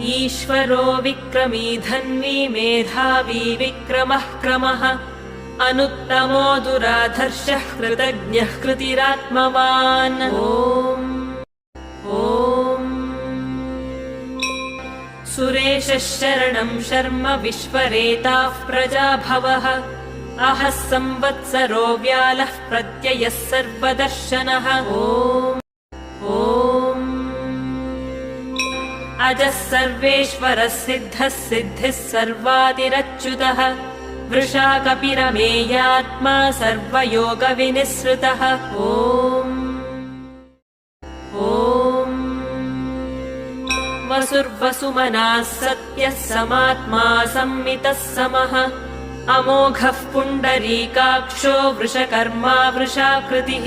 ईश्वरो विक्रमी धन्वी मेधावी विक्रमः क्रमः अनुत्तमो दुराधर्षः कृतज्ञः कृतिरात्मवान्। सुरेशः शरणं शर्म विश्वरेताः प्रजाभवः अहः संवत्सरो व्यालः प्रत्ययः सर्वदर्शनः। अजः सर्वेश्वरः सिद्धः सिद्धिः सर्वादिरच्युतः वृषा कपिरमेयात्मा सर्वयोगविनिःसृतः। वसुर्वसुमनाः सत्यः समात्मा संमितः समः अमोघः पुण्डरीकाक्षो वृषकर्मा वृषाकृतिः।